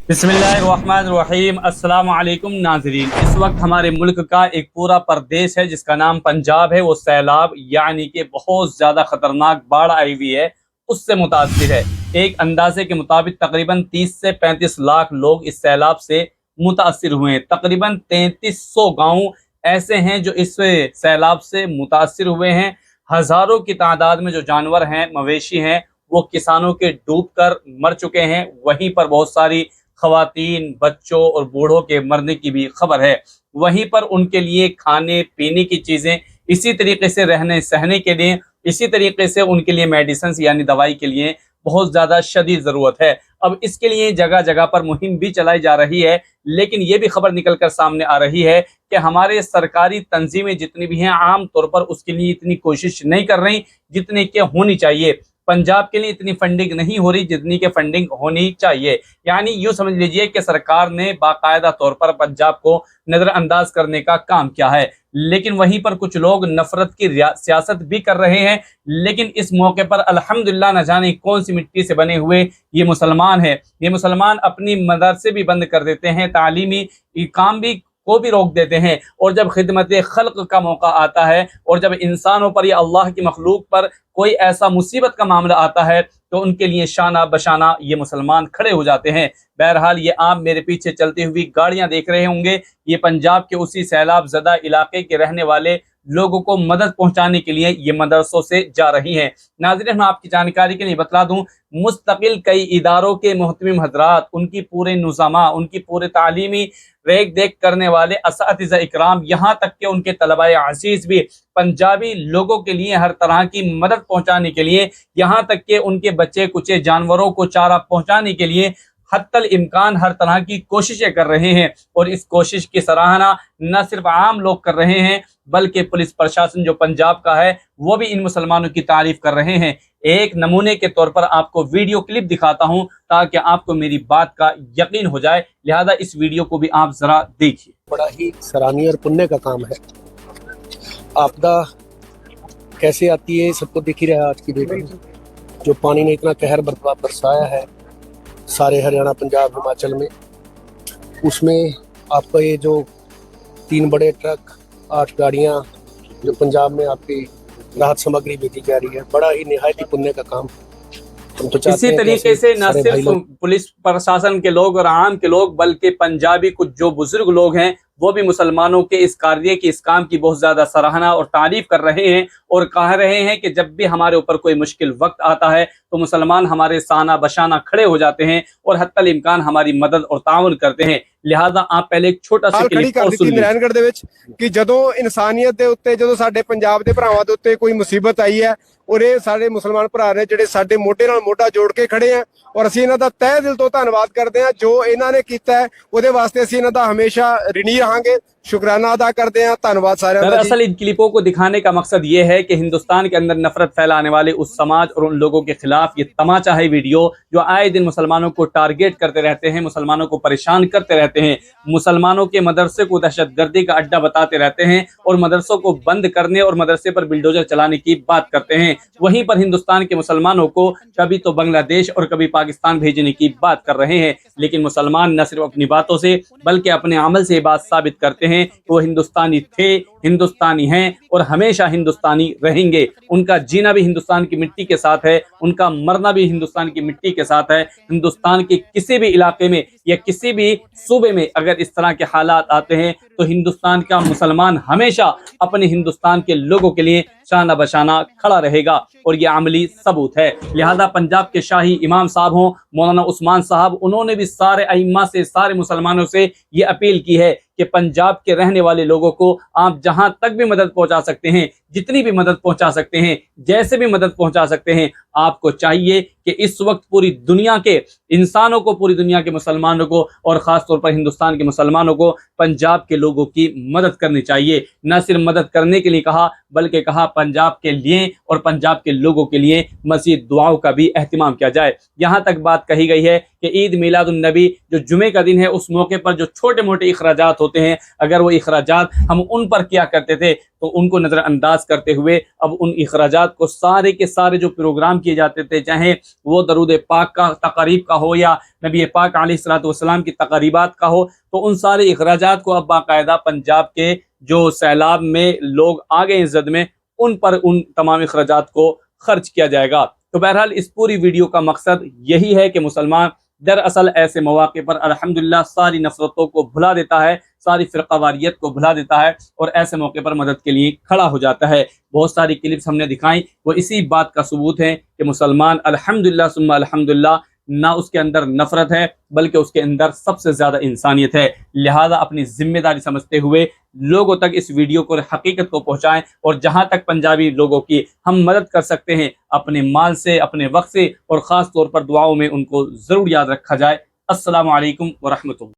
बिस्मिल्लाहिर्रहमानिर्रहीम। अस्सलाम वालेकुम नाज़रीन। इस वक्त हमारे मुल्क का एक पूरा प्रदेश है जिसका नाम पंजाब है, वो सैलाब यानी कि बहुत ज़्यादा ख़तरनाक बाढ़ आई हुई है, उससे मुतासिर है। एक अंदाजे के मुताबिक तकरीबन 30 से 35 लाख लोग इस सैलाब से मुतासिर हुए हैं। तकरीबन 3300 गाँव ऐसे हैं जो इस सैलाब से मुतासिर हुए हैं। हज़ारों की तादाद में जो जानवर हैं, मवेशी हैं, वो किसानों के डूब कर मर चुके हैं। वहीं पर बहुत सारी खवातीन, बच्चों और बूढ़ों के मरने की भी खबर है। वहीं पर उनके लिए खाने पीने की चीज़ें, इसी तरीके से रहने सहने के लिए, इसी तरीके से उनके लिए मेडिसिन यानी दवाई के लिए बहुत ज़्यादा शदीद ज़रूरत है। अब इसके लिए जगह जगह पर मुहिम भी चलाई जा रही है, लेकिन ये भी खबर निकल कर सामने आ रही है कि हमारे सरकारी तंजीमें जितनी भी हैं आम तौर पर उसके लिए इतनी कोशिश नहीं कर रही जितनी कि होनी चाहिए। पंजाब के लिए इतनी फंडिंग नहीं हो रही जितनी कि फंडिंग होनी चाहिए। यानी यूँ समझ लीजिए कि सरकार ने बाकायदा तौर पर पंजाब को नज़रअंदाज करने का काम किया है, लेकिन वहीं पर कुछ लोग नफरत की सियासत भी कर रहे हैं। लेकिन इस मौके पर अल्हम्दुलिल्लाह न जाने कौन सी मिट्टी से बने हुए ये मुसलमान है। ये मुसलमान अपनी मदरसे भी बंद कर देते हैं, तालीमी काम भी को भी रोक देते हैं, और जब खिदमत खल्क का मौका आता है और जब इंसानों पर या अल्लाह की मखलूक पर कोई ऐसा मुसीबत का मामला आता है तो उनके लिए शाना बशाना ये मुसलमान खड़े हो जाते हैं। बहरहाल ये आप मेरे पीछे चलती हुई गाड़ियां देख रहे होंगे, ये पंजाब के उसी सैलाब ज़दा इलाके के रहने वाले लोगों को मदद पहुंचाने के लिए ये मदरसों से जा रही हैं। नाज़रीन, मैं आपकी जानकारी के लिए बतला दूं, मुस्तकिल कई इदारों के मोहतमिम हजरात, उनकी पूरे निज़ामा, उनकी पूरे तालीमी रेख देख करने वाले असातिज़ा इकराम, यहाँ तक कि उनके तलबाए अज़ीज़ भी पंजाबी लोगों के लिए हर तरह की मदद पहुंचाने के लिए, यहाँ तक कि उनके बच्चे कुचे जानवरों को चारा पहुंचाने के लिए हत्तल इम्कान हर तरह की कोशिशें कर रहे हैं। और इस कोशिश की सराहना न सिर्फ आम लोग कर रहे हैं बल्कि पुलिस प्रशासन जो पंजाब का है वो भी इन मुसलमानों की तारीफ कर रहे हैं। एक नमूने के तौर पर आपको वीडियो क्लिप दिखाता हूं ताकि आपको मेरी बात का यकीन हो जाए, लिहाजा इस वीडियो को भी आप जरा देखिए। बड़ा ही सराहनीय और पुण्य का काम है। आपदा कैसे आती है सबको दिख ही रहा है आज की डेट में। जो पानी ने इतना कहर बरसाया है सारे हरियाणा, पंजाब, हिमाचल में, उसमें आपका ये जो 3 बड़े ट्रक, 8 गाड़ियां जो पंजाब में आपकी राहत सामग्री भेजी जा रही है, बड़ा ही निहायत ही पुण्य का काम। हम तो इसी तरीके से न सिर्फ पुलिस प्रशासन के लोग और आम के लोग बल्कि पंजाबी कुछ जो बुजुर्ग लोग हैं वो भी मुसलमानों के इस कार्य की, इस काम की बहुत ज़्यादा सराहना और तारीफ कर रहे हैं और कह रहे हैं कि जब भी हमारे ऊपर कोई मुश्किल वक्त आता है तो मुसलमान हमारे साना बशाना खड़े हो जाते हैं और हत्तल इम्कान हमारी मदद और ताउन करते हैं। लिहाजा आप पहले एक छोटा सा क्लिप और सुन लीजिए। नारायणगढ़ ਦੇ ਵਿੱਚ ਕਿ ਜਦੋਂ ਇਨਸਾਨੀਅਤ ਦੇ ਉੱਤੇ, ਜਦੋਂ ਸਾਡੇ ਪੰਜਾਬ ਦੇ ਭਰਾਵਾਂ ਦੇ ਉੱਤੇ ਕੋਈ ਮੁਸੀਬਤ ਆਈ ਹੈ ਔਰ ਇਹ ਸਾਡੇ ਮੁਸਲਮਾਨ ਭਰਾ ਨੇ ਜਿਹੜੇ ਸਾਡੇ ਮੋਢੇ ਨਾਲ ਮੋਢਾ ਜੋੜ ਕੇ ਖੜੇ ਆ, ਔਰ ਅਸੀਂ ਇਹਨਾਂ ਦਾ ਤਹਿ ਦਿਲ ਤੋਂ ਧੰਨਵਾਦ ਕਰਦੇ ਹਾਂ। ਜੋ ਇਹਨਾਂ ਨੇ ਕੀਤਾ ਹੈ ਉਹਦੇ ਵਾਸਤੇ ਅਸੀਂ ਇਹਨਾਂ ਦਾ ਹਮੇਸ਼ਾ ਰਿਣੀ रहांगे, शुक्राना अदा करते हैं। धन्यवाद सारे। दरअसल इन क्लिपों को दिखाने का मकसद ये है कि हिंदुस्तान के अंदर नफरत फैलाने वाले उस समाज और उन लोगों के खिलाफ ये तमाचा है वीडियो जो आए दिन मुसलमानों को टारगेट करते रहते हैं, मुसलमानों को परेशान करते रहते हैं, मुसलमानों के मदरसे को दहशतगर्दी का अड्डा बताते रहते हैं और मदरसों को बंद करने और मदरसे पर बिल्डोजर चलाने की बात करते हैं। वहीं पर हिंदुस्तान के मुसलमानों को कभी तो बांग्लादेश और कभी पाकिस्तान भेजने की बात कर रहे हैं। लेकिन मुसलमान न सिर्फ अपनी बातों से बल्कि अपने अमल से बात साबित करते हैं वो हिंदुस्तानी थे, हिंदुस्तानी हैं और हमेशा हिंदुस्तानी रहेंगे। उनका जीना भी हिंदुस्तान की मिट्टी के साथ है, उनका मरना भी हिंदुस्तान की मिट्टी के साथ है। हिंदुस्तान के किसी भी इलाके में या किसी भी सूबे में अगर इस तरह के हालात आते हैं तो हिंदुस्तान का मुसलमान हमेशा अपने हिंदुस्तान के लोगों के लिए शाना बशाना खड़ा रहेगा और ये अमली सबूत है। लिहाजा पंजाब के शाही इमाम साहब हों, मौलाना उस्मान साहब, उन्होंने भी सारे अइम्मा से, सारे मुसलमानों से ये अपील की है कि पंजाब के रहने वाले लोगों को आप जहां तक भी मदद पहुंचा सकते हैं, जितनी भी मदद पहुंचा सकते हैं, जैसे भी मदद पहुंचा सकते हैं, आपको चाहिए कि इस वक्त पूरी दुनिया के इंसानों को, पूरी दुनिया के मुसलमानों को और ख़ास तौर पर हिंदुस्तान के मुसलमानों को पंजाब के लोगों की मदद करनी चाहिए। न सिर्फ मदद करने के लिए कहा बल्कि कहा पंजाब के लिए और पंजाब के लोगों के लिए मज़ीद दुआओं का भी एहतिमाम किया जाए। यहाँ तक बात कही गई है कि ईद मिलादुन नबी जो जुमे का दिन है उस मौके पर जो छोटे मोटे इखराजात होते हैं, अगर वो इखराजात हम उन पर किया करते थे तो उनको नज़रअंदाज करते हुए अब उन इखराजात को सारे के सारे जो प्रोग्राम کیے جاتے تھے، چاہے وہ درود پاک کا تقریب کا ہو یا نبی پاک علیہ الصلوۃ والسلام کی تقریبات کا ہو، تو ان سارے اخراجات کو اب باقاعدہ پنجاب کے جو سیلاب میں لوگ آ گئے زد میں، ان پر ان تمام اخراجات کو خرچ کیا جائے گا۔ تو بہرحال اس پوری ویڈیو کا مقصد یہی ہے کہ مسلمان دراصل ایسے مواقع پر الحمدللہ ساری نفرتوں کو بھلا دیتا ہے، ساری فرقہ واریت کو بھلا دیتا ہے، اور ایسے موقع پر مدد کے لیے کھڑا ہو جاتا ہے۔ بہت ساری کلپس ہم نے دکھائیں، وہ اسی بات کا ثبوت ہے کہ مسلمان الحمدللہ ثم الحمدللہ نہ اس کے اندر نفرت ہے بلکہ اس کے اندر سب سے زیادہ انسانیت ہے۔ لہذا اپنی ذمہ داری سمجھتے ہوئے لوگوں تک اس ویڈیو کو حقیقت کو پہنچائیں، اور جہاں تک پنجابی لوگوں کی ہم مدد کر سکتے ہیں اپنے مال سے، اپنے وقت سے، اور خاص طور پر دعاؤں میں ان کو ضرور یاد رکھا جائے۔ السلام علیکم ورحمۃ اللہ۔